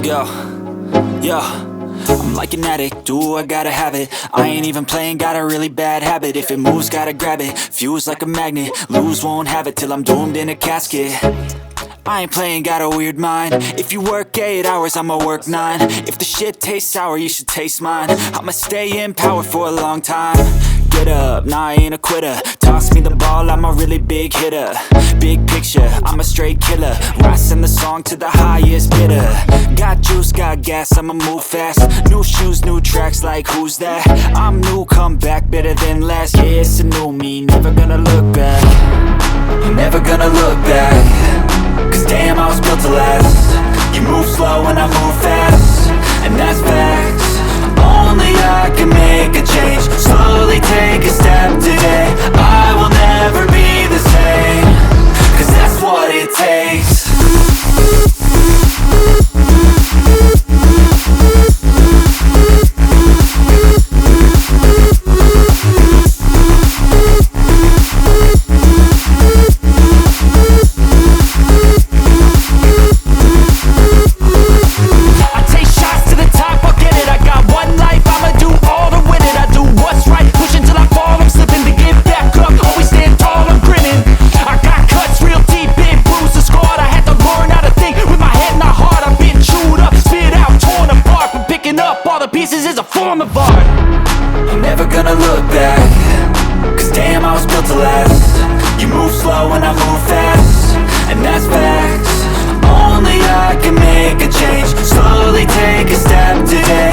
Yo, yo, I'm like an addict, do I gotta have it. I ain't even playing, got a really bad habit. If it moves, gotta grab it, fuse like a magnet. Lose, won't have it till I'm doomed in a casket. I ain't playing, got a weird mind. If you work 8 hours, I'ma work 9. If the shit tastes sour, you should taste mine. I'ma stay in power for a long time. Get up, nah, I ain't a quitter. Toss me the ball, I'm a really big hitter. Big picture, I'm a straight killer. Rising the song to the highest bidder. Got juice, got gas, I'ma move fast. New shoes, new tracks, like who's that? I'm new, come back, better than last. Yeah, it's a new me, never gonna look back. Never gonna look back. Cause damn, I was built to last. You move slow and I move fast, and that's facts. Only I can make a change. Slowly take a step today. I will never be the same, cause that's what it takes. Pieces is a form of art. I'm never gonna look back. Cause damn, I was built to last. You move slow and I move fast, and that's facts. Only I can make a change. Slowly take a step today.